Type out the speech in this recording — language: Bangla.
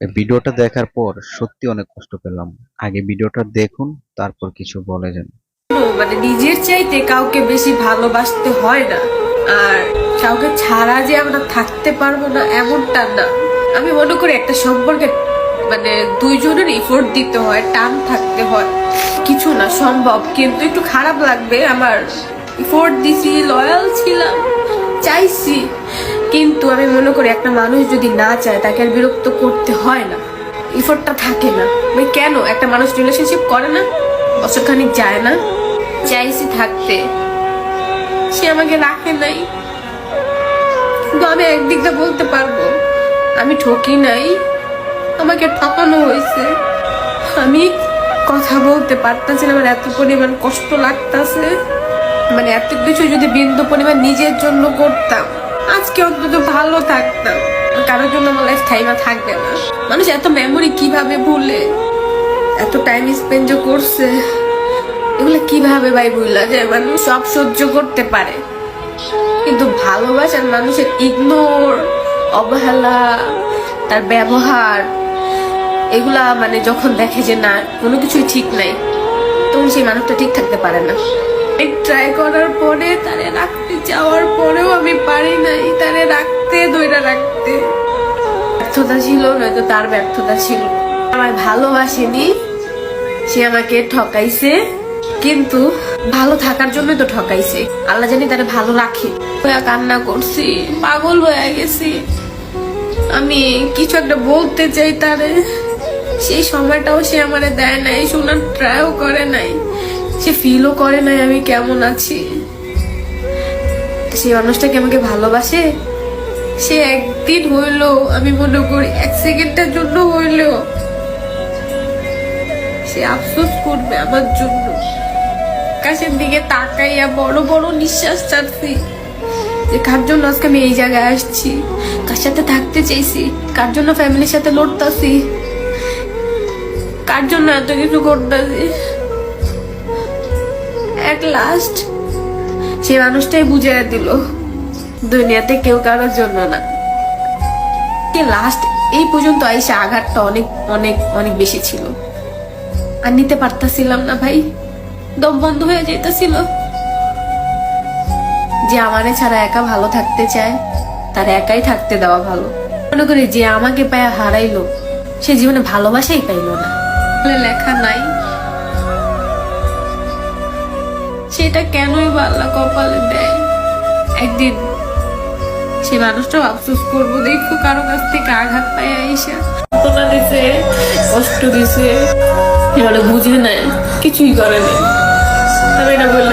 এই ভিডিওটা দেখার পর সত্যি অনেক কষ্ট পেলাম। আগে ভিডিওটা দেখুন, তারপর কিছু বলে যান। মানে নিজের চাইতে কাউকে বেশি ভালোবাসতে হয় না। আর কাউকে ছাড়া যে আমরা থাকতে পারবো না এমনটা না। আমি মনে করি একটা সম্পর্কে মানে দুইজনের এফোর্ট দিতে হয়, টান থাকতে হয়, কিছু না সম্ভব, কিন্তু একটু খারাপ লাগবে। আমার এফোর্ট দিছি, লয়াল ছিলাম, চাইছি, কিন্তু আমি মনে করি একটা মানুষ যদি না চায় তাকে আর বিরক্ত করতে হয় না, এফোর্টটা থাকে না। ভাই কেন একটা মানুষ রিলেশনশিপ করে না, বছরখানিক যায় না, চাইছি থাকতে, সে আমাকে রাখে নাই। কিন্তু আমি একদিক দিয়ে বলতে পারবো আমি ঠকি নাই, আমাকে ঠকানো হয়েছে। আমি কথা বলতে পারতেছি না, আমার এত পরিমাণ কষ্ট লাগতেছে। মানে এত কিছু যদি বিন্দু পরিমাণ নিজের জন্য করতাম আজকে অন্তত ভালো থাকতাম। কারোর জন্য আমার লাইফ টাইমা থাকবে না। মানুষ এত মেমোরি কিভাবে ভুলে, এত টাইম স্পেন্ড যে করছে, এগুলো কিভাবে ভাই ভুলা যায়? মানুষ সব সহ্য করতে পারে, কিন্তু ভালোবাসার মানুষের ইগনোর, অবহেলা, তার ব্যবহার, এগুলা মানে যখন দেখে যে না কোনো কিছুই ঠিক নাই, তখন সেই মানুষটা ঠিক থাকতে পারে না। ট্রাই করার পরে তারে রাখতে যাওয়ার পরেও আমি পারি নাই তারে রাখতে, ধইরা রাখতে। ব্যর্থতা ছিল, নয়তো তার ব্যর্থতা ছিল। আমায় ভালোবাসেনি, সে আমাকে ঠকাইছে, কিন্তু ভালো থাকার জন্য তো ঠকাইছে। আল্লাহ জানি তারে ভালো রাখে। কান্না করছি, পাগল হয়ে গেছি। আমি কিছু একটা বলতে চাই তারে, সেই সময়টাও সে আমারে দেয় নাই, শোনার ট্রাইও করে নাই, সে ফিলও করে নাই আমি কেমন আছি। সেই মানুষটাকে আমাকে ভালোবাসে, সে একদিন হইলো, আমি মনে করি এক সেকেন্ডের জন্য হইলেও সে আফসোস করবে আমার জন্য। আকাশের দিকে তাকাইয়া বড় বড় নিঃশ্বাস ছাড়ছি যে কার জন্য আজকে আমি এই জায়গায় আসছি, কার সাথে থাকতে চাইছি, কার জন্য ফ্যামিলির সাথে লড়তাছি, কার জন্য এত কিছু করতেছি। এট লাস্ট সে মানুষটাই বুঝিয়ে দিল দুনিয়াতে কেউ কারোর জন্য না। লাস্ট এই পর্যন্ত আইসা আঘাতটা অনেক অনেক অনেক বেশি ছিল, আর নিতে পারতাছিলাম না ভাই, দম বন্ধ হয়ে যেতেছিল। যে আমারে ছাড়া একা ভালো থাকতে চায় তার একাই থাকতে দেওয়া ভালো। মনে করি যে আমাকে পায়া হারাইলো সে জীবনে ভালোবাসাই পাইলো না, লেখা নাই। সেটা কেনই বা আল্লাহ কপালে দেয়। একদিন সে মানুষটাও আফসোস করবো, দেখো কারো কাছ থেকে আঘাত পায় আইসা ঘটনা দিছে, কষ্ট দিছে, এবারে বুঝে নেয়, কিছুই করে না। তবে এটা বললাম